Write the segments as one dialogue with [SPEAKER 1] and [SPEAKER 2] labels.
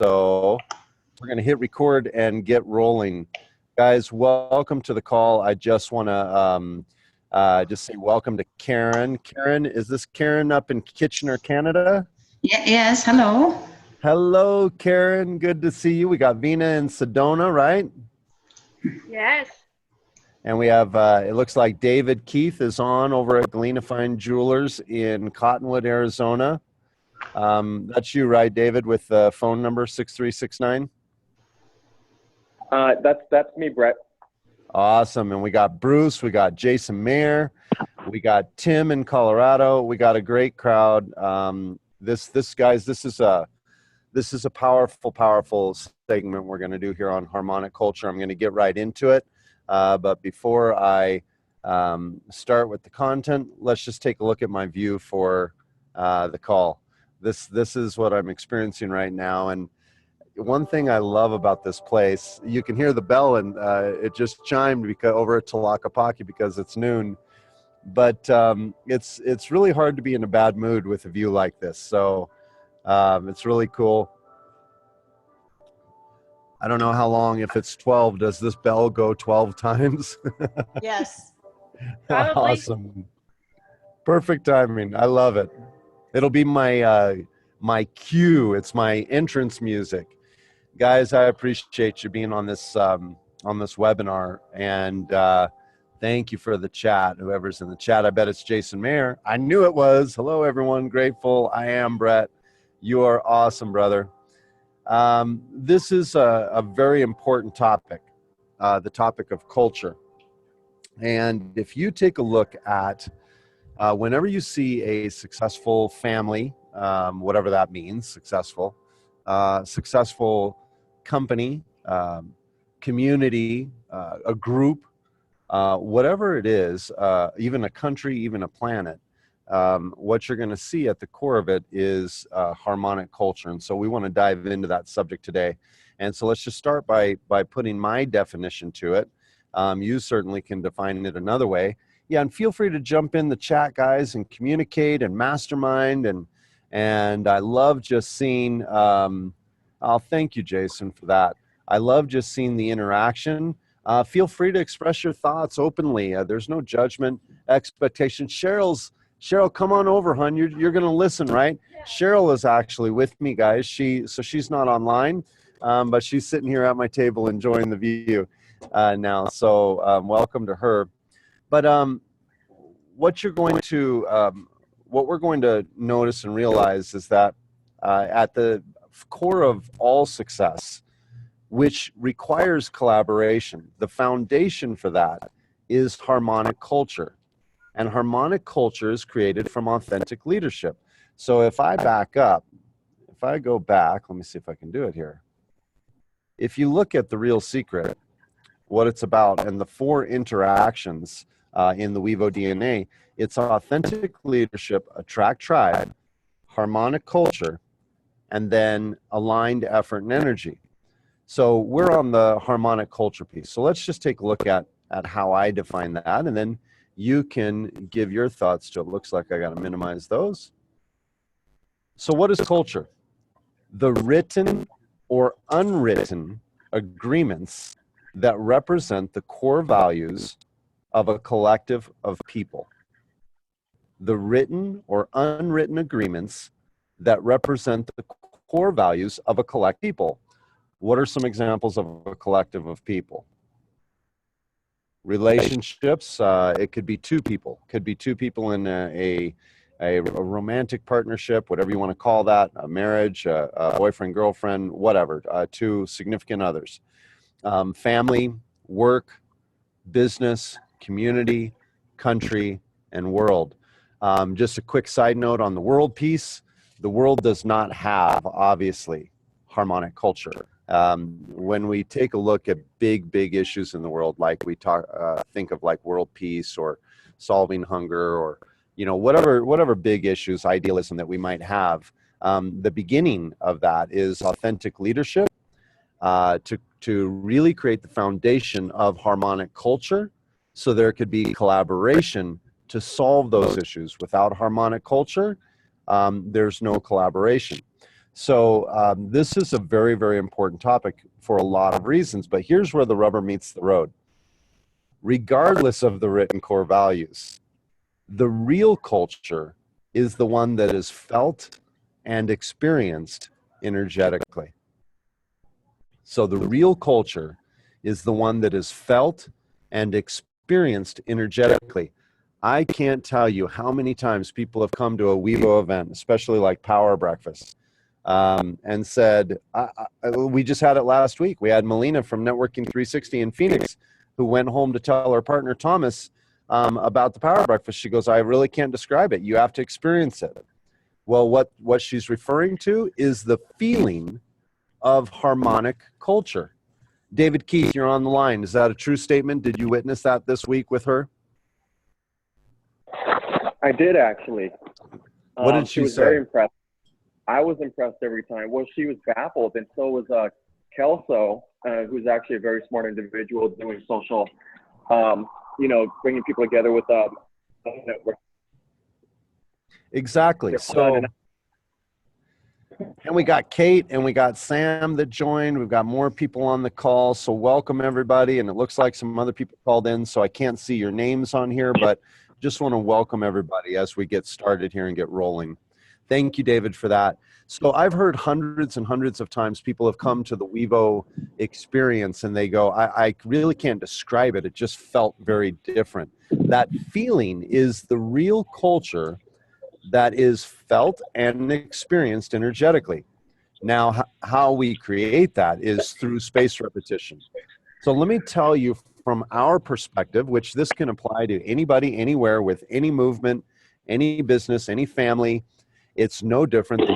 [SPEAKER 1] So we're going to hit record and get rolling. Guys, welcome to the call. I just want to just say welcome to Karen. Karen, is this Karen up in Kitchener, Canada?
[SPEAKER 2] Yes, hello.
[SPEAKER 1] Hello, Karen. Good to see you. We got Vina in Sedona, right?
[SPEAKER 3] Yes.
[SPEAKER 1] And we have, it looks like David Keith is on over at Galena Fine Jewelers in Cottonwood, Arizona. That's you, right, David, with the phone number 6369?
[SPEAKER 4] That's me, Brett.
[SPEAKER 1] Awesome. And we got Bruce, we got Jason Mayer, we got Tim in Colorado. We got a great crowd. This is a powerful segment we're going to do here on harmonic culture. I'm going to get right into it. But before I start with the content, let's just take a look at my view for the call. This is what I'm experiencing right now. And one thing I love about this place, you can hear the bell, and it just chimed because over at Tlaquepaque because it's noon. But it's really hard to be in a bad mood with a view like this. So it's really cool. I don't know how long, if it's 12, does this bell go 12 times?
[SPEAKER 2] Yes.
[SPEAKER 3] Probably.
[SPEAKER 1] Awesome. Perfect timing. I love it. It'll be my my cue. It's my entrance music. Guys, I appreciate you being on this webinar, and thank you for the chat. Whoever's in the chat, I bet it's Jason Mayer. I knew it was. Hello, everyone. Grateful. I am Brett. You are awesome, brother. This is a very important topic, the topic of culture. And if you take a look at whenever you see a successful family, whatever that means, successful company, community, a group, whatever it is, even a country, even a planet, what you're going to see at the core of it is harmonic culture. And so we want to dive into that subject today. And so let's just start by putting my definition to it. You certainly can define it another way. Yeah, and feel free to jump in the chat, guys, and communicate and mastermind. And I love just seeing, I'll thank you, Jason, for that. I love just seeing the interaction. Feel free to express your thoughts openly. There's no judgment, expectation. Cheryl, come on over, hon. You're going to listen, right? Yeah. Cheryl is actually with me, guys. She's not online, but she's sitting here at my table enjoying the view now. So welcome to her. But what we're going to notice and realize is that at the core of all success, which requires collaboration, the foundation for that is harmonic culture. And harmonic culture is created from authentic leadership. So if I go back, let me see if I can do it here. If you look at the real secret, what it's about, and the 4 interactions in the Wevo DNA, it's authentic leadership, attract tribe, harmonic culture, and then aligned effort and energy. So we're on the harmonic culture piece. So let's just take a look at how I define that, and then you can give your thoughts to it. Looks like I got to minimize those. So what is culture? The written or unwritten agreements that represent the core values of a collective of people. The written or unwritten agreements that represent the core values of a collective of people. What are some examples of a collective of people? Relationships, it could be 2 people. Could be 2 people in a romantic partnership, whatever you want to call that, a marriage, a boyfriend, girlfriend, whatever, 2 significant others. Family, work, business, community, country, and world. Just a quick side note on the world piece. The world does not have, obviously, harmonic culture. When we take a look at big issues in the world, like we think of like world peace or solving hunger, or whatever big issues, idealism that we might have, the beginning of that is authentic leadership to really create the foundation of harmonic culture, so there could be collaboration to solve those issues. Without harmonic culture, there's no collaboration. So this is a very, very important topic for a lot of reasons, but here's where the rubber meets the road. Regardless of the written core values, the real culture is the one that is felt and experienced energetically. So the real culture is the one that is felt and experienced energetically. I can't tell you how many times people have come to a Wevo event, especially like Power Breakfast, and said, we just had it last week. We had Melina from Networking 360 in Phoenix who went home to tell her partner Thomas about the Power Breakfast. She goes, I really can't describe it. You have to experience it. Well, what she's referring to is the feeling of harmonic culture. David Keith, you're on the line. Is that a true statement? Did you witness that this week with her?
[SPEAKER 4] I did, actually.
[SPEAKER 1] What did
[SPEAKER 4] she was
[SPEAKER 1] say?
[SPEAKER 4] Very impressed. I was impressed every time. Well, she was baffled, and so was Kelso, who's actually a very smart individual doing social, bringing people together with network.
[SPEAKER 1] Exactly. So, and we got Kate and we got Sam that joined. We've got more people on the call. So welcome everybody. And it looks like some other people called in, so I can't see your names on here, but just want to welcome everybody as we get started here and get rolling. Thank you, David, for that. So I've heard hundreds and hundreds of times people have come to the Wevo experience and they go, I really can't describe it. It just felt very different. That feeling is the real culture that is felt and experienced energetically. Now, how we create that is through space repetition. So let me tell you from our perspective, which this can apply to anybody, anywhere, with any movement, any business, any family. It's no different.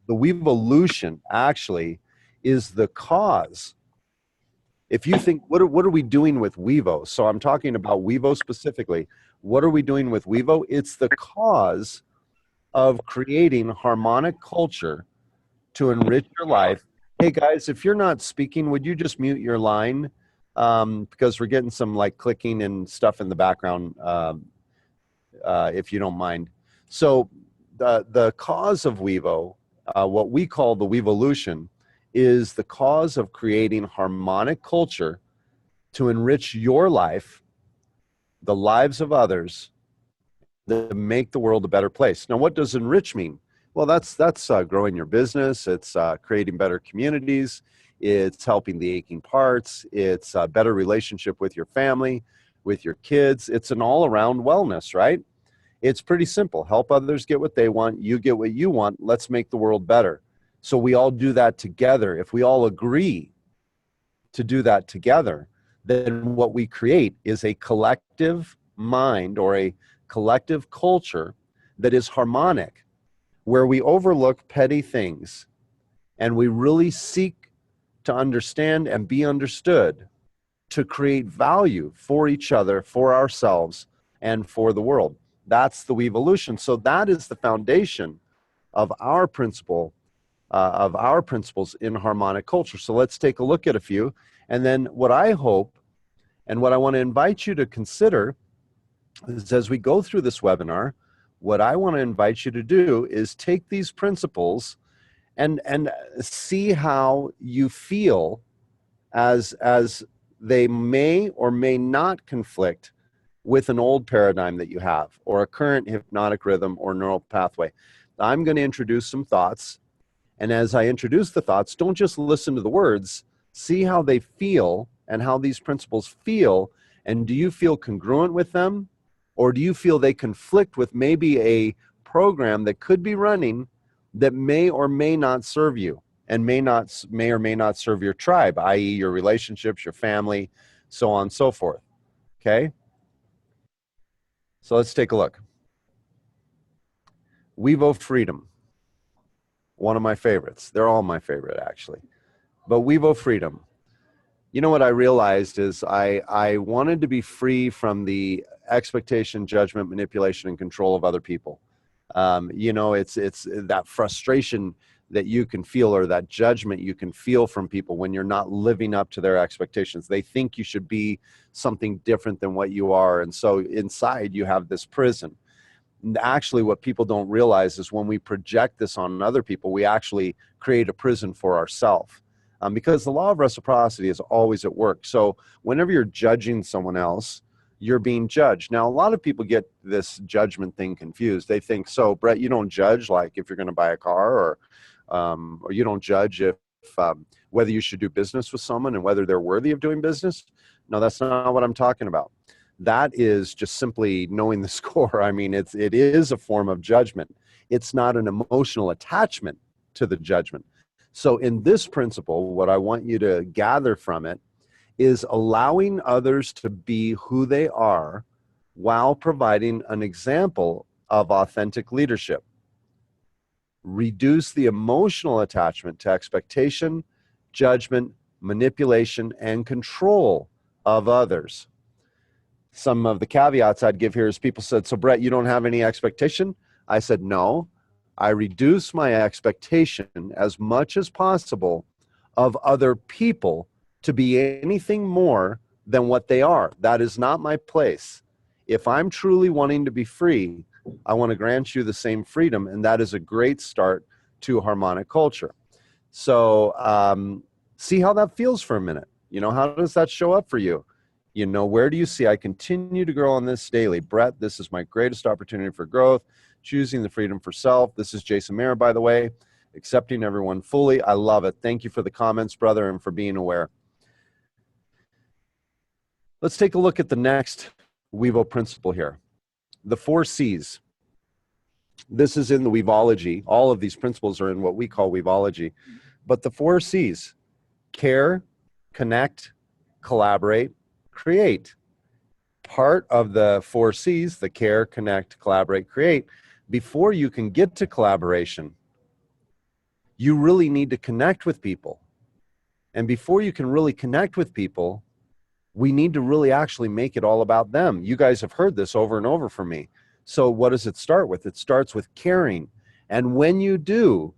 [SPEAKER 1] The Weevolution actually is the cause. If you think, what are we doing with Wevo? So I'm talking about Wevo specifically. What are we doing with Wevo? It's the cause of creating harmonic culture to enrich your life. Hey guys, if you're not speaking, would you just mute your line? Because we're getting some like clicking and stuff in the background, if you don't mind. So the cause of Wevo, what we call the Weevolution, is the cause of creating harmonic culture to enrich your life, the lives of others, to make the world a better place. Now, what does enrich mean? Well, that's growing your business. It's creating better communities. It's helping the aching parts. It's a better relationship with your family, with your kids. It's an all-around wellness, right? It's pretty simple. Help others get what they want. You get what you want. Let's make the world better. So we all do that together. If we all agree to do that together, then what we create is a collective mind or a collective culture that is harmonic, where we overlook petty things and we really seek to understand and be understood to create value for each other, for ourselves, and for the world. That's the Weevolution. So that is the foundation of our principles in harmonic culture. So let's take a look at a few. And then what I hope and what I want to invite you to consider is, as we go through this webinar, what I want to invite you to do is take these principles and see how you feel as they may or may not conflict with an old paradigm that you have, or a current hypnotic rhythm or neural pathway. I'm going to introduce some thoughts, and as I introduce the thoughts, don't just listen to the words, see how they feel and how these principles feel, and do you feel congruent with them, or do you feel they conflict with maybe a program that could be running that may or may not serve you, and may or may not serve your tribe, i.e. your relationships, your family, so on and so forth, okay? So let's take a look. Wevo Freedom, one of my favorites. They're all my favorite, actually. But Wevo Freedom, you know what I realized is I wanted to be free from the expectation, judgment, manipulation, and control of other people. It's that frustration that you can feel, or that judgment you can feel from people when you're not living up to their expectations. They think you should be something different than what you are. And so inside you have this prison. Actually, what people don't realize is when we project this on other people, we actually create a prison for ourselves. Because the law of reciprocity is always at work. So whenever you're judging someone else, you're being judged. Now, a lot of people get this judgment thing confused. They think, so Brett, you don't judge like if you're going to buy a car, or you don't judge if whether you should do business with someone and whether they're worthy of doing business. No, that's not what I'm talking about. That is just simply knowing the score. I mean, it is a form of judgment. It's not an emotional attachment to the judgment. So in this principle, what I want you to gather from it is allowing others to be who they are while providing an example of authentic leadership. Reduce the emotional attachment to expectation, judgment, manipulation, and control of others. Some of the caveats I'd give here is people said, so Brett, you don't have any expectation? I said, no. I reduce my expectation as much as possible of other people to be anything more than what they are. That is not my place. If I'm truly wanting to be free, I want to grant you the same freedom, and that is a great start to harmonic culture. So see how that feels for a minute. You know, how does that show up for you? You know, where do you see I continue to grow on this daily? Brett, this is my greatest opportunity for growth. Choosing the freedom for self. This is Jason Mayer, by the way. Accepting everyone fully. I love it. Thank you for the comments, brother, and for being aware. Let's take a look at the next Wevo principle here. The 4 C's. This is in the Weavology. All of these principles are in what we call Weavology. But the 4 C's: care, connect, collaborate, create. Part of the 4 C's, the care, connect, collaborate, create, before you can get to collaboration, you really need to connect with people. And before you can really connect with people, we need to really actually make it all about them. You guys have heard this over and over from me. So what does it start with? It starts with caring. And when you do,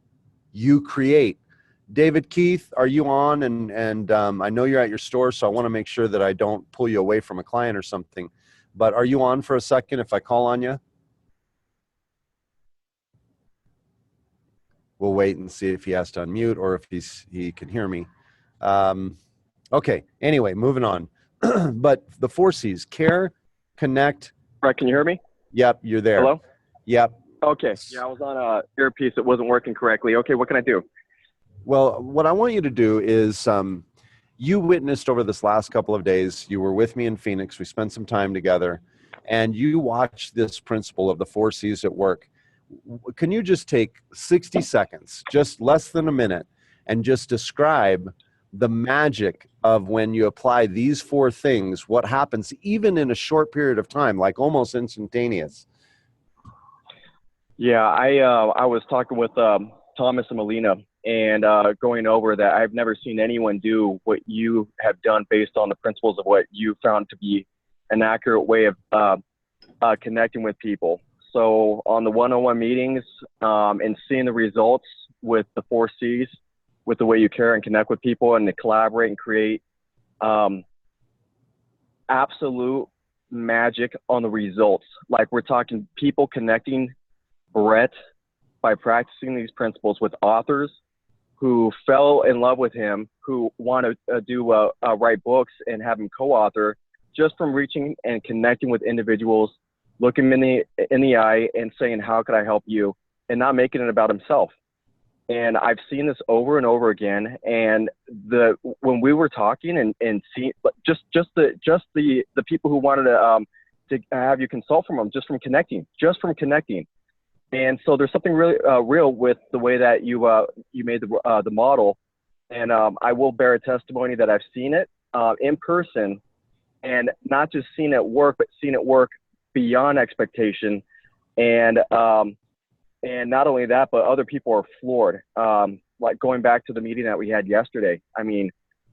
[SPEAKER 1] you create. David Keith, are you on? And I know you're at your store, so I want to make sure that I don't pull you away from a client or something. But are you on for a second if I call on you? We'll wait and see if he has to unmute or if he can hear me. Okay, anyway, moving on. But the 4 C's: care, connect.
[SPEAKER 4] Brett, can you hear me?
[SPEAKER 1] Yep, you're there.
[SPEAKER 4] Hello?
[SPEAKER 1] Yep.
[SPEAKER 4] Okay. Yeah, I was on a earpiece that wasn't working correctly. Okay, what can I do?
[SPEAKER 1] Well, what I want you to do is, you witnessed over this last couple of days, you were with me in Phoenix, we spent some time together, and you watched this principle of the 4 C's at work. Can you just take 60 seconds, just less than a minute, and just describe the magic of when you apply these 4 things, what happens even in a short period of time, like almost instantaneous?
[SPEAKER 4] Yeah, I was talking with Thomas and Melina, and going over that I've never seen anyone do what you have done based on the principles of what you found to be an accurate way of connecting with people. So on the one-on-one meetings and seeing the results with the 4 C's, with the way you care and connect with people and to collaborate and create, absolute magic on the results. Like, we're talking people connecting Brett by practicing these principles with authors who fell in love with him, who want to write books and have him co-author, just from reaching and connecting with individuals, looking in the eye and saying, how could I help you? And not making it about himself. And I've seen this over and over again. And when we were talking and seeing just the people who wanted to have you consult from them, just from connecting. And so there's something really real with the way that you made the model. And I will bear a testimony that I've seen it in person, and not just seen it work, but seen it work beyond expectation. And not only that, but other people are floored. Like, going back to the meeting that we had yesterday. I mean,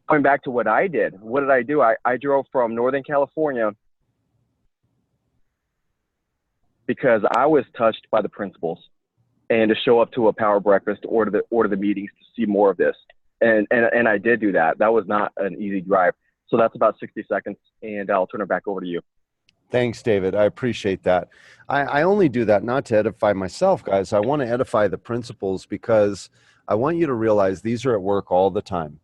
[SPEAKER 4] going back to what I did. What did I do? I drove from Northern California because I was touched by the principles, and to show up to a power breakfast, to order the meetings, to see more of this. And I did do that. That was not an easy drive. So that's about 60 seconds, and I'll turn it back over to you.
[SPEAKER 1] Thanks, David. I appreciate that. I only do that not to edify myself, guys. I want to edify the principles because I want you to realize these are at work all the time.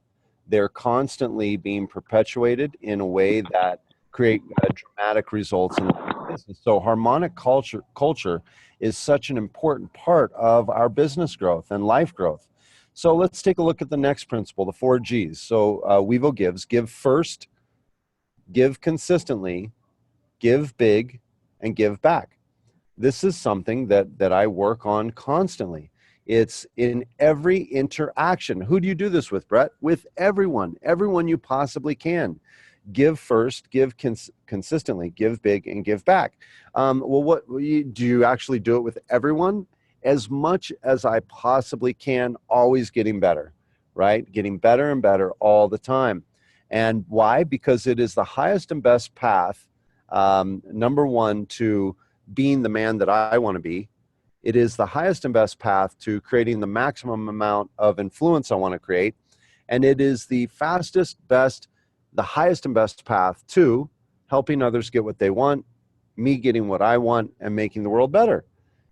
[SPEAKER 1] They're constantly being perpetuated in a way that create dramatic results in the business. So harmonic culture is such an important part of our business growth and life growth. So let's take a look at the next principle, the 4 Gs. So Wevo gives: give first, give consistently, give big, and give back. This is something that I work on constantly. It's in every interaction. Who do you do this with, Brett? With everyone you possibly can. Give first, give consistently, give big, and give back. Well, do you actually do it with everyone? As much as I possibly can, always getting better, right? Getting better and better all the time. And why? Because it is the highest and best path, number one, to being the man that I want to be. It is the highest and best path to creating the maximum amount of influence I want to create. And it is the fastest, best, the highest and best path to helping others get what they want, me getting what I want, and making the world better.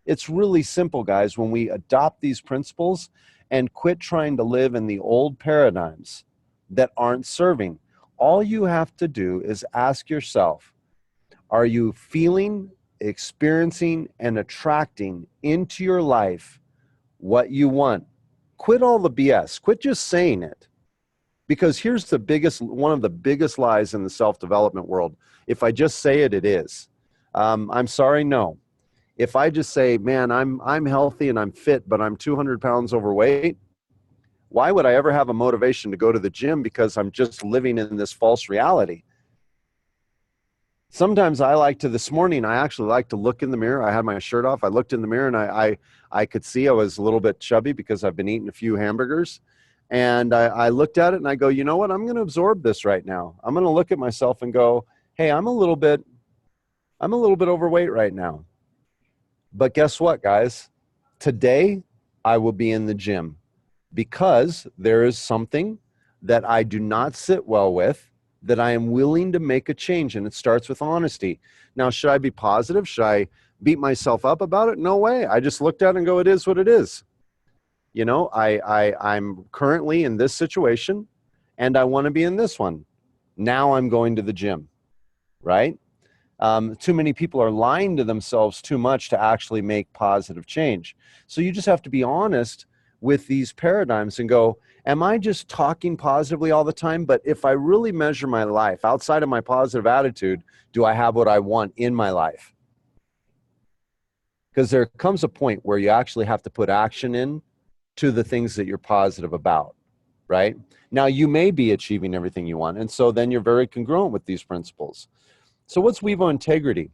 [SPEAKER 1] It's really simple, guys, when we adopt these principles and quit trying to live in the old paradigms that aren't serving. All you have to do is ask yourself, are you feeling, experiencing, and attracting into your life what you want? Quit all the BS. Quit just saying it. Because here's one of the biggest lies in the self-development world. If I just say it, it is. I'm sorry, no. If I just say, man, I'm healthy and I'm fit, but I'm 200 pounds overweight, why would I ever have a motivation to go to the gym? Because I'm just living in this false reality. Sometimes this morning, I actually like to look in the mirror. I had my shirt off. I looked in the mirror and I could see I was a little bit chubby because I've been eating a few hamburgers. And I looked at it and I go, you know what? I'm going to absorb this right now. I'm going to look at myself and go, hey, I'm a little bit overweight right now. But guess what, guys? Today, I will be in the gym because there is something that I do not sit well with that I am willing to make a change. And it starts with honesty. Now, should I be positive? Should I beat myself up about it? No way. I just looked at it and go, it is what it is. You know, I'm currently in this situation and I want to be in this one. Now I'm going to the gym, right? Too many people are lying to themselves too much to actually make positive change. So you just have to be honest with these paradigms and go, am I just talking positively all the time? But if I really measure my life outside of my positive attitude, do I have what I want in my life? Because there comes a point where you actually have to put action in to the things that you're positive about, right? Now, you may be achieving everything you want, and so then you're very congruent with these principles. So what's Wevo integrity?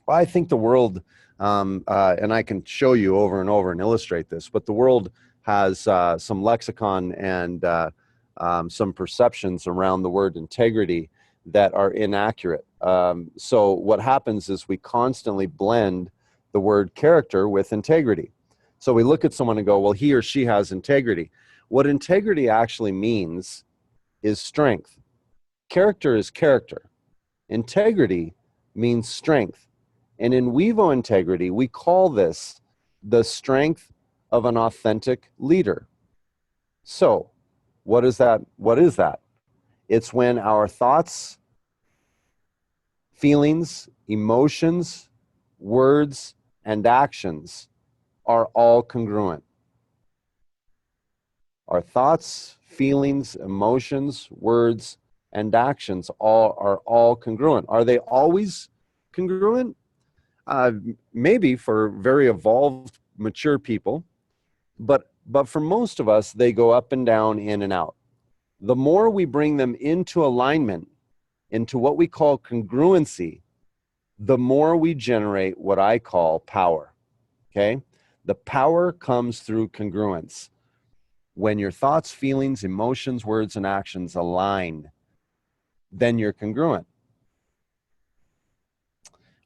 [SPEAKER 1] Well, I think the world, and I can show you over and over and illustrate this, but the world has some lexicon and some perceptions around the word integrity that are inaccurate. So what happens is we constantly blend the word character with integrity. So we look at someone and go, well, he or she has integrity. What integrity actually means is strength. Character is character. Integrity means strength. And in Wevo integrity, we call this the strength of an authentic leader. So what is that? What is that? It's when our thoughts, feelings, emotions, words, and actions are all congruent. Our thoughts, feelings, emotions, words, and actions are all congruent. Are they always congruent? Maybe for very evolved, mature people, but for most of us, they go up and down, in and out. The more we bring them into alignment, into what we call congruency, the more we generate what I call power, okay? The power comes through congruence. When your thoughts, feelings, emotions, words, and actions align, then you're congruent.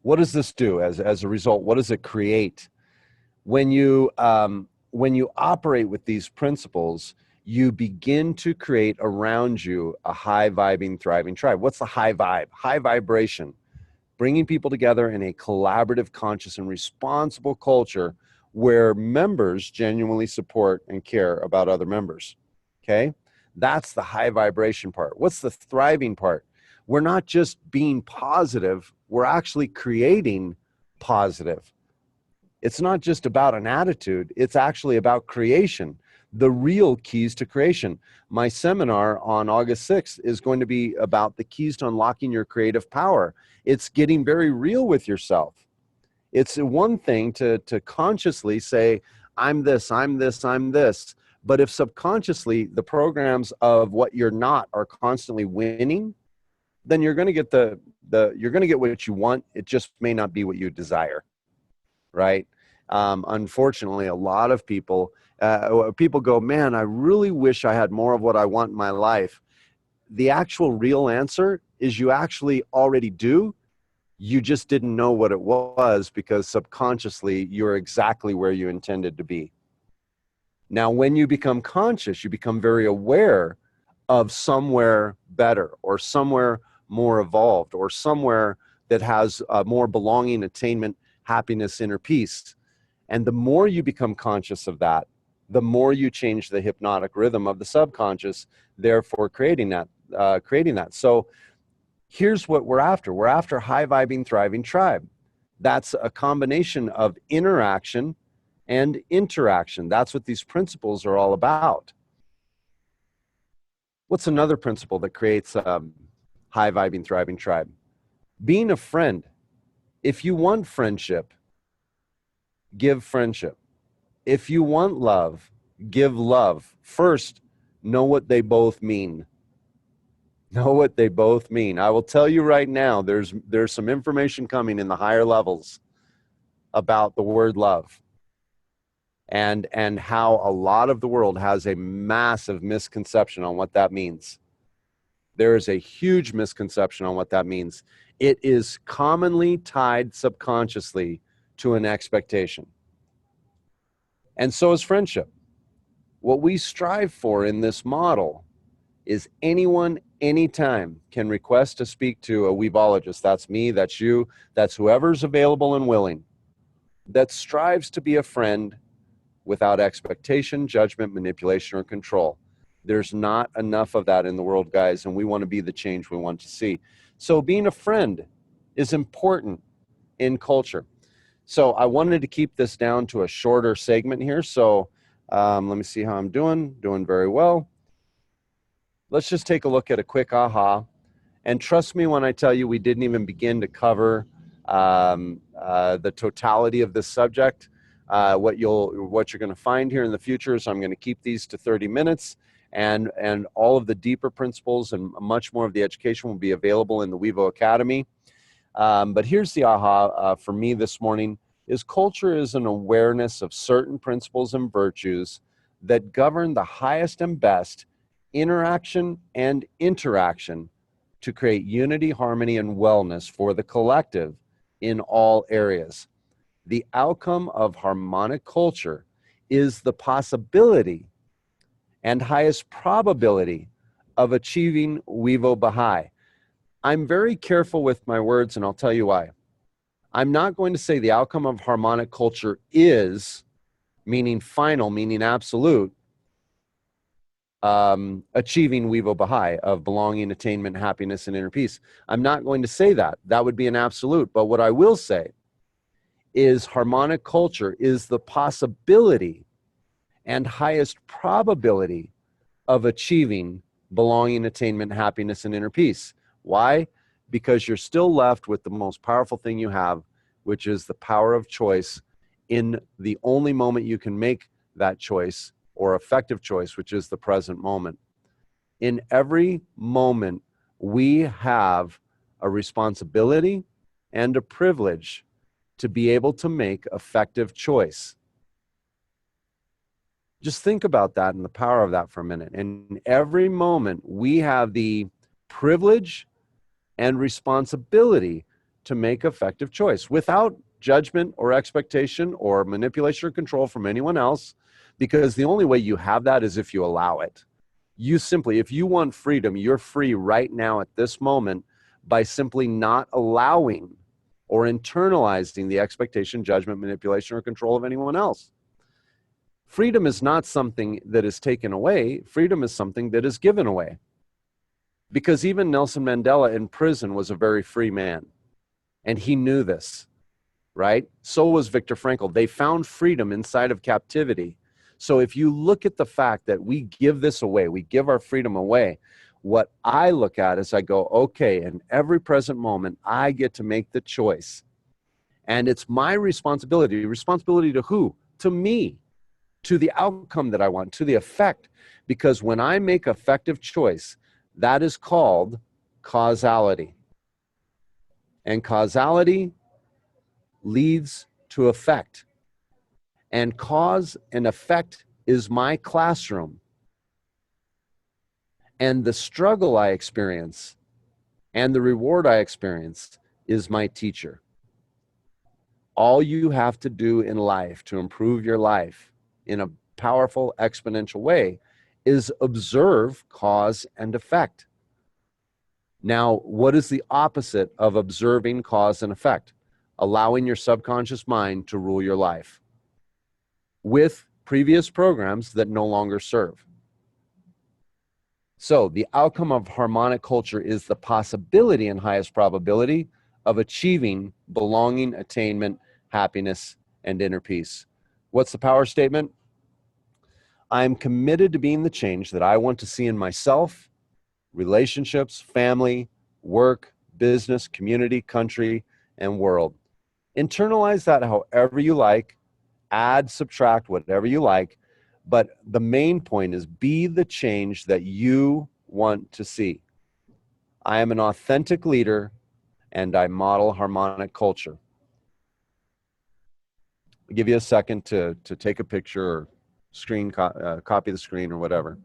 [SPEAKER 1] What does this do as a result? What does it create? When you operate with these principles, you begin to create around you a high vibing, thriving tribe. What's the high vibe? High vibration. bringing people together in a collaborative, conscious, and responsible culture where members genuinely support and care about other members. Okay? That's the high vibration part. What's the thriving part? We're not just being positive, we're actually creating positive. It's not just about an attitude, it's actually about creation, the real keys to creation. My seminar on August 6th is going to be about the keys to unlocking your creative power. It's getting very real with yourself. It's one thing to consciously say, I'm this, I'm this, I'm this. But if subconsciously the programs of what you're not are constantly winning, then you're going to get you're going to get what you want. It just may not be what you desire, right? Unfortunately, a lot of people go, man, I really wish I had more of what I want in my life. The actual real answer is you actually already do. You just didn't know what it was because subconsciously you're exactly where you intended to be. Now, when you become conscious, you become very aware of somewhere better or somewhere more evolved or somewhere that has more belonging, attainment, happiness, inner peace. And the more you become conscious of that, the more you change the hypnotic rhythm of the subconscious, therefore creating that. So here's what we're after. We're after high vibing, thriving tribe. That's a combination of interaction and interaction. That's what these principles are all about. What's another principle that creates high vibing, thriving tribe? Being a friend. If you want friendship, give friendship. If you want love, give love. First, know what they both mean. Know what they both mean. I will tell you right now, there's some information coming in the higher levels about the word love and how a lot of the world has a massive misconception on what that means. There is a huge misconception on what that means. It is commonly tied subconsciously to an expectation. And so is friendship. What we strive for in this model is anyone, anytime can request to speak to a weevologist. That's me, that's you, that's whoever's available and willing, that strives to be a friend without expectation, judgment, manipulation, or control. There's not enough of that in the world, guys, and we want to be the change we want to see. So being a friend is important in culture. So I wanted to keep this down to a shorter segment here. So let me see how I'm doing. Doing very well. Let's just take a look at a quick aha. And trust me when I tell you we didn't even begin to cover the totality of this subject. What you're going to find here in the future is I'm going to keep these to 30 minutes, and all of the deeper principles and much more of the education will be available in the Wevo Academy. But here's the aha for me this morning: is culture is an awareness of certain principles and virtues that govern the highest and best interaction and interaction to create unity, harmony, and wellness for the collective in all areas. The outcome of harmonic culture is the possibility and highest probability of achieving Wevo Baha'i. I'm very careful with my words, and I'll tell you why. I'm not going to say the outcome of harmonic culture is, meaning final, meaning absolute, achieving Wevo Baha'i of belonging, attainment, happiness, and inner peace. I'm not going to say that. That would be an absolute. But what I will say is harmonic culture is the possibility and highest probability of achieving belonging, attainment, happiness, and inner peace. Why? Because you're still left with the most powerful thing you have, which is the power of choice in the only moment you can make that choice or effective choice, which is the present moment. In every moment, we have a responsibility and a privilege to be able to make effective choice. Just think about that and the power of that for a minute. In every moment, we have the privilege and responsibility to make effective choice without judgment or expectation or manipulation or control from anyone else, because the only way you have that is if you allow it. You simply, if you want freedom, you're free right now at this moment by simply not allowing or internalizing the expectation, judgment, manipulation, or control of anyone else. Freedom is not something that is taken away. Freedom is something that is given away. Because even Nelson Mandela in prison was a very free man. And he knew this, right? So was Viktor Frankl. They found freedom inside of captivity. So if you look at the fact that we give this away, we give our freedom away, what I look at is I go, okay, in every present moment, I get to make the choice. And it's my responsibility. Responsibility to who? To me. To the outcome that I want, to the effect. Because when I make effective choice, that is called causality. And causality leads to effect. And cause and effect is my classroom. And the struggle I experience and the reward I experience is my teacher. All you have to do in life to improve your life in a powerful exponential way is observe cause and effect. Now, what is the opposite of observing cause and effect? Allowing your subconscious mind to rule your life with previous programs that no longer serve. So the outcome of harmonic culture is the possibility and highest probability of achieving belonging, attainment, happiness, and inner peace. What's the power statement? I'm committed to being the change that I want to see in myself, relationships, family, work, business, community, country, and world. Internalize that however you like, add, subtract, whatever you like, but the main point is be the change that you want to see. I am an authentic leader and I model harmonic culture. I'll give you a second to take a picture or copy the screen or whatever.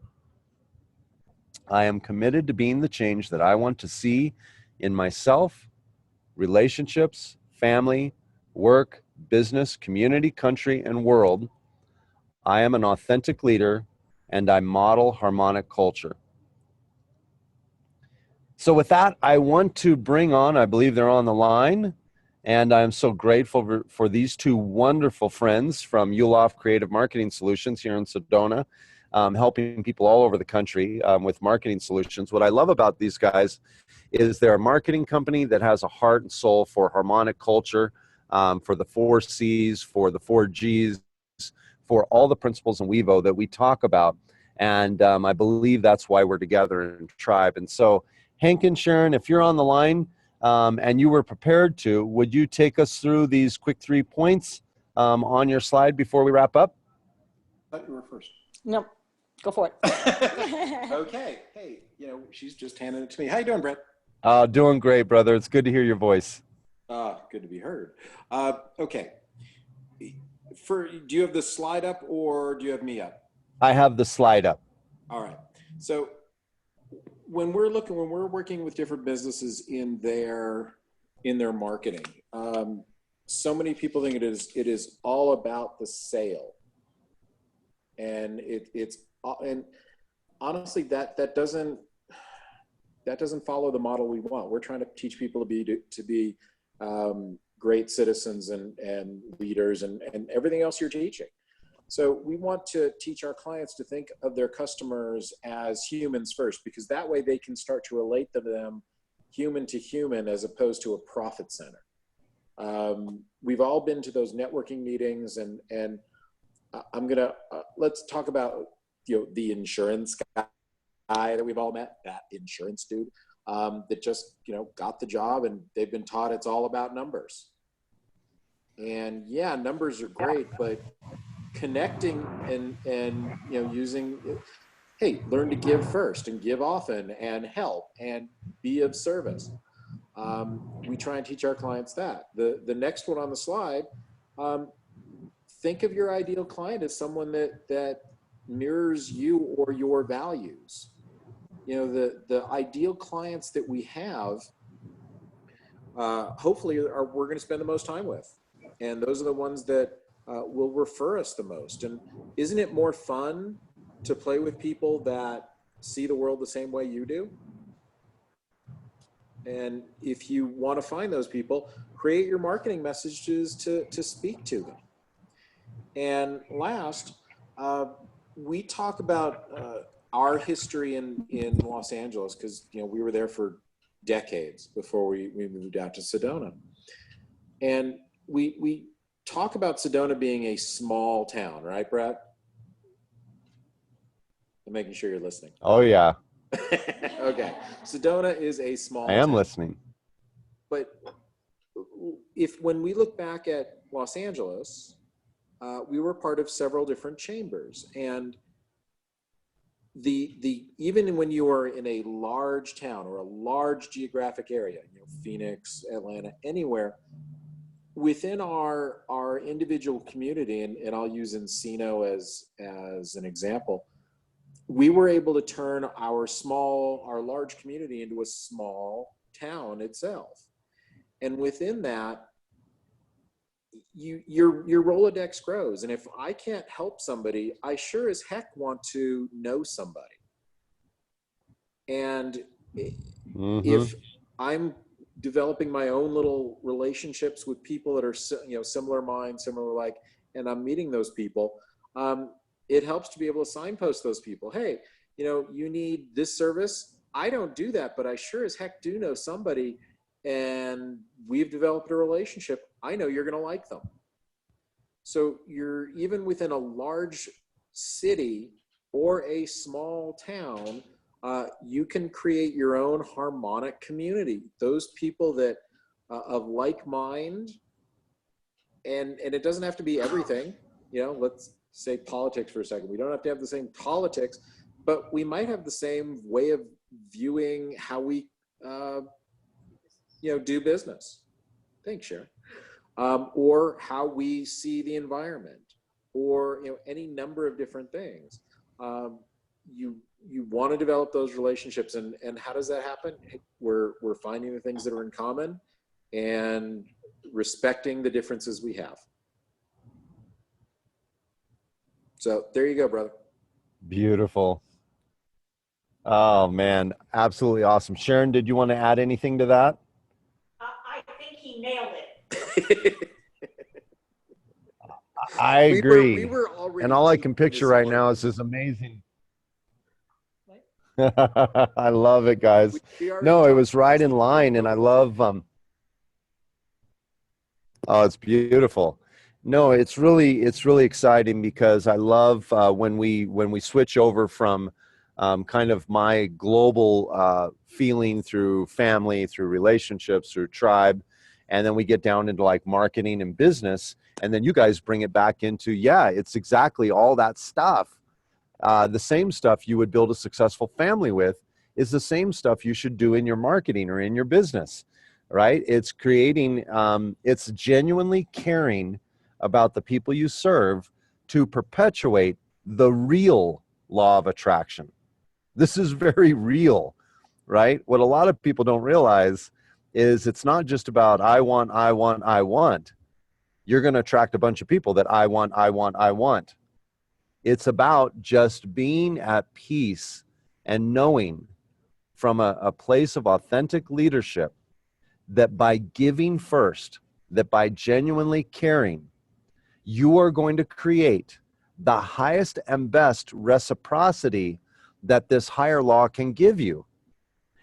[SPEAKER 1] I am committed to being the change that I want to see in myself, relationships, family, work, business, community, country, and world. I am an authentic leader and I model harmonic culture. So with that, I want to bring on, I believe they're on the line, and I'm so grateful for these two wonderful friends from Ulof Creative Marketing Solutions here in Sedona, helping people all over the country with marketing solutions. What I love about these guys is they're a marketing company that has a heart and soul for harmonic culture, for the 4Cs, for the 4Gs, for all the principles in WeVo that we talk about. And I believe that's why we're together in Tribe. And so Hank and Sharon, if you're on the line and you were prepared to, would you take us through these quick 3 points on your slide before we wrap up?
[SPEAKER 5] I thought you were first.
[SPEAKER 3] No, go for it.
[SPEAKER 5] Okay. Hey, she's just handing it to me. How you doing, Brett?
[SPEAKER 1] Doing great, brother. It's good to hear your voice.
[SPEAKER 5] Good to be heard. Okay. Do you have the slide up or do you have me up?
[SPEAKER 1] I have the slide up.
[SPEAKER 5] All right. So when we're working with different businesses in their marketing, so many people think it is all about the sale, and and honestly that doesn't follow the model we want. We're trying to teach people to be great citizens and leaders and everything else you're teaching. So we want to teach our clients to think of their customers as humans first, because that way they can start to relate to them human to human as opposed to a profit center. We've all been to those networking meetings, and let's talk about the insurance guy that we've all met, that insurance dude that just got the job, and they've been taught it's all about numbers. And yeah, numbers are great, but connecting and using, hey, learn to give first and give often and help and be of service. We try and teach our clients that. The next one on the slide, think of your ideal client as someone that mirrors you or your values. The ideal clients that we have, hopefully we're going to spend the most time with. And those are the ones that will refer us the most. And isn't it more fun to play with people that see the world the same way you do? And if you want to find those people, create your marketing messages to speak to them. And last, we talk about our history in Los Angeles, because we were there for decades before we moved out to Sedona. And we talk about Sedona being a small town, right, Brett? I'm making sure you're listening.
[SPEAKER 1] Oh yeah,
[SPEAKER 5] Okay. Sedona is a small
[SPEAKER 1] I am
[SPEAKER 5] town.
[SPEAKER 1] listening.
[SPEAKER 5] But when we look back at Los Angeles, we were part of several different chambers, and even when you are in a large town or a large geographic area, Phoenix, Atlanta, anywhere, within our individual community, and I'll use Encino as an example, we were able to turn our large community into a small town itself. And within that, your Rolodex grows. And if I can't help somebody, I sure as heck want to know somebody. And if I'm developing my own little relationships with people that are similar mind, similar like, and I'm meeting those people, it helps to be able to signpost those people. Hey, you need this service. I don't do that, but I sure as heck do know somebody, and we've developed a relationship. I know you're going to like them. So you're even within a large city or a small town, you can create your own harmonic community. Those people that of like mind, and it doesn't have to be everything. Let's say politics for a second. We don't have to have the same politics, but we might have the same way of viewing how we do business. Thanks, Sharon. Or how we see the environment, or any number of different things. You want to develop those relationships, and how does that happen? We're finding the things that are in common and respecting the differences we have. So there you go, brother.
[SPEAKER 1] Beautiful. Oh man, absolutely awesome. Sharon, did you want to add anything to that?
[SPEAKER 3] I think he nailed it.
[SPEAKER 1] I agree.
[SPEAKER 5] We were already,
[SPEAKER 1] and all I can picture right now is this amazing. I love it, guys. No, it was right in line, and I love. Oh, it's beautiful. No, it's really exciting, because I love when we switch over from kind of my global feeling through family, through relationships, through tribe, and then we get down into like marketing and business, and then you guys bring it back into, it's exactly all that stuff. The same stuff you would build a successful family with is the same stuff you should do in your marketing or in your business, right? It's creating, it's genuinely caring about the people you serve to perpetuate the real law of attraction. This is very real, right? What a lot of people don't realize is it's not just about I want. You're going to attract a bunch of people that I want. It's about just being at peace and knowing from a place of authentic leadership that by giving first, that by genuinely caring, you are going to create the highest and best reciprocity that this higher law can give you.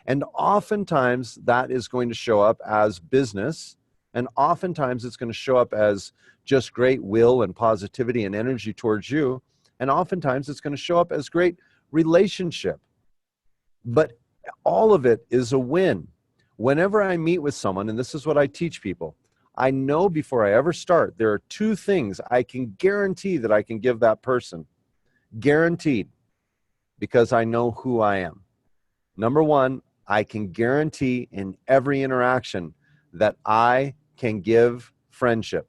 [SPEAKER 1] And oftentimes that is going to show up as business, and oftentimes it's going to show up as just great will and positivity and energy towards you. And oftentimes it's going to show up as great relationship. But all of it is a win. Whenever I meet with someone, and this is what I teach people, I know before I ever start, there are two things I can guarantee that I can give that person. Guaranteed, because I know who I am. Number one, I can guarantee in every interaction that I can give friendship.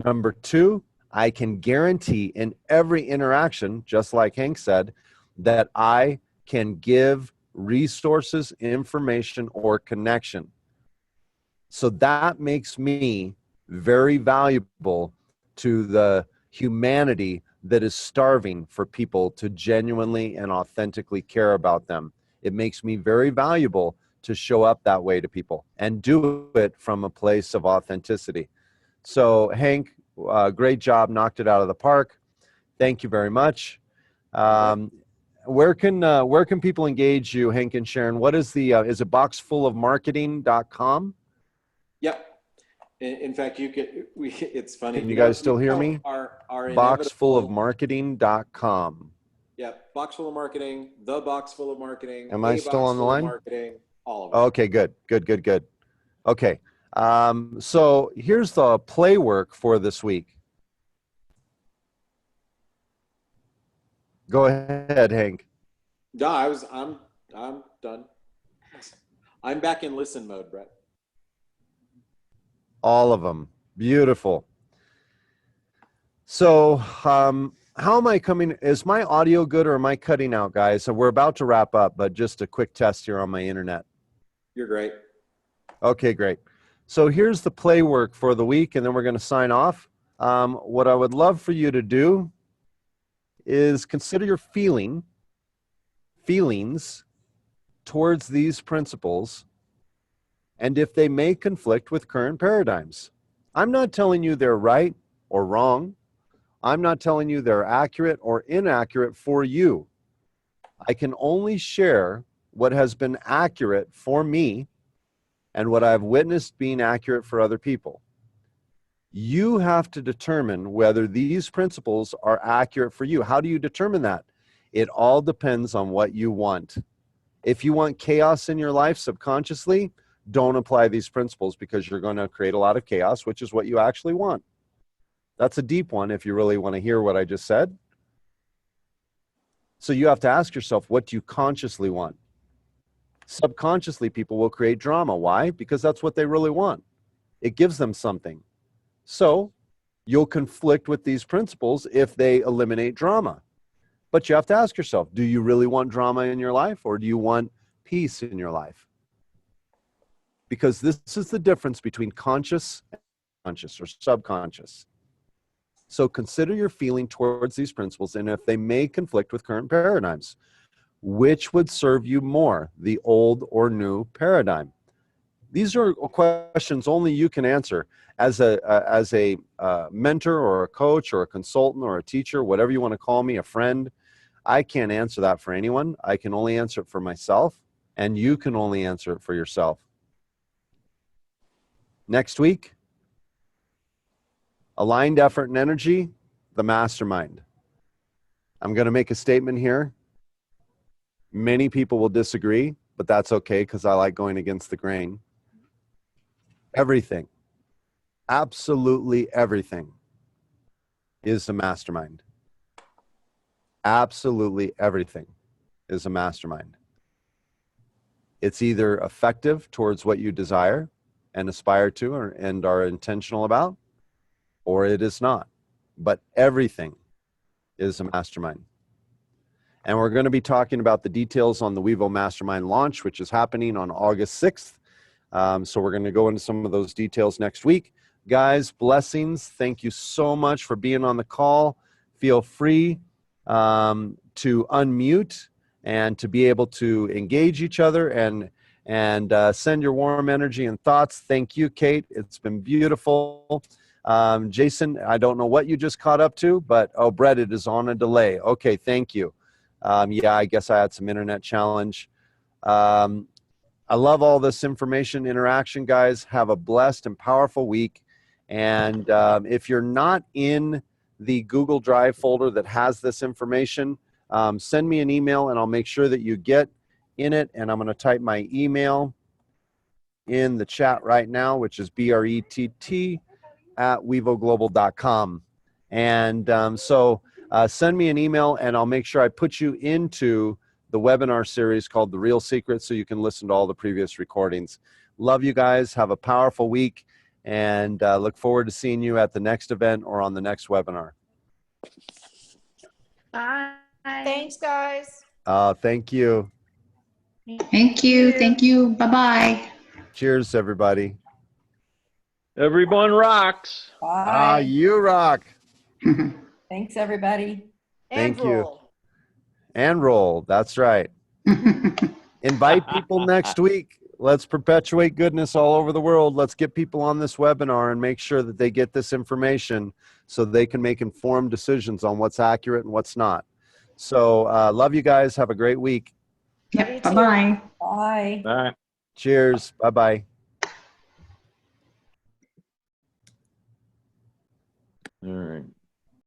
[SPEAKER 1] Number two, I can guarantee in every interaction, just like Hank said, that I can give resources, information, or connection. So that makes me very valuable to the humanity that is starving for people to genuinely and authentically care about them It makes me very valuable to show up that way to people and do it from a place of authenticity. So Hank, great job, knocked it out of the park. Thank you very much. Where can people engage you, Hank and Sharon? What is the is it boxfulofmarketing.com?
[SPEAKER 5] Yep. In fact, it's funny.
[SPEAKER 1] Can you guys still hear me?
[SPEAKER 5] Our
[SPEAKER 1] Boxfulofmarketing.com.
[SPEAKER 5] Yep. Box Full of Marketing, The Box Full of Marketing.
[SPEAKER 1] Am I still on the line?
[SPEAKER 5] Marketing, all of it.
[SPEAKER 1] Okay, good. Okay. So here's the play work for this week. Go ahead, Hank.
[SPEAKER 5] No, I'm done. I'm back in listen mode, Brett.
[SPEAKER 1] All of them. Beautiful. So, how am I coming? Is my audio good or am I cutting out, guys? So we're about to wrap up, but just a quick test here on my internet.
[SPEAKER 5] You're great.
[SPEAKER 1] Okay, great. So here's the play work for the week, and then we're going to sign off. What I would love for you to do is consider your feelings towards these principles, and if they may conflict with current paradigms. I'm not telling you they're right or wrong. I'm not telling you they're accurate or inaccurate for you. I can only share what has been accurate for me and what I've witnessed being accurate for other people. You have to determine whether these principles are accurate for you. How do you determine that? It all depends on what you want. If you want chaos in your life subconsciously, don't apply these principles because you're going to create a lot of chaos, which is what you actually want. That's a deep one if you really want to hear what I just said. So you have to ask yourself, what do you consciously want? Subconsciously, people will create drama. Why? Because that's what they really want. It gives them something. So you'll conflict with these principles if they eliminate drama. But you have to ask yourself, do you really want drama in your life or do you want peace in your life? Because this is the difference between conscious and unconscious or subconscious. So consider your feeling towards these principles and if they may conflict with current paradigms. Which would serve you more, the old or new paradigm? These are questions only you can answer as a mentor or a coach or a consultant or a teacher, whatever you want to call me, a friend. I can't answer that for anyone. I can only answer it for myself, and you can only answer it for yourself. Next week, aligned effort and energy, the mastermind. I'm going to make a statement here. Many people will disagree, but that's okay because I like going against the grain. Everything, absolutely everything is a mastermind. Absolutely everything is a mastermind. It's either effective towards what you desire and aspire to and are intentional about, or it is not. But everything is a mastermind. And we're going to be talking about the details on the Wevo Mastermind launch, which is happening on August 6th. So we're going to go into some of those details next week. Guys, blessings. Thank you so much for being on the call. Feel free to unmute and to be able to engage each other and send your warm energy and thoughts. Thank you, Kate. It's been beautiful. Jason, I don't know what you just caught up to, but, oh, Brett, it is on a delay. Okay, thank you. Yeah, I guess I had some internet challenge. I love all this information interaction, guys. Have a blessed and powerful week. And if you're not in the Google Drive folder that has this information, send me an email and I'll make sure that you get in it. And I'm going to type my email in the chat right now, which is brett@wevoglobal.com. And so send me an email and I'll make sure I put you into the webinar series called The Real Secret so you can listen to all the previous recordings. Love you guys. Have a powerful week and look forward to seeing you at the next event or on the next webinar.
[SPEAKER 2] Bye.
[SPEAKER 3] Thanks, guys.
[SPEAKER 1] Thank you.
[SPEAKER 2] Thank you. Thank you. Bye-bye.
[SPEAKER 1] Cheers, everybody.
[SPEAKER 6] Everyone rocks.
[SPEAKER 1] Ah,
[SPEAKER 7] Bye.
[SPEAKER 1] you rock.
[SPEAKER 7] Thanks, everybody.
[SPEAKER 1] Thank
[SPEAKER 3] And
[SPEAKER 1] you.
[SPEAKER 3] roll.
[SPEAKER 1] And roll. That's right. Invite people next week. Let's perpetuate goodness all over the world. Let's get people on this webinar and make sure that they get this information so they can make informed decisions on what's accurate and what's not. So love you guys. Have a great week.
[SPEAKER 2] Yep. Bye-bye.
[SPEAKER 7] Bye.
[SPEAKER 6] Bye.
[SPEAKER 1] Cheers. Bye-bye.
[SPEAKER 6] All right.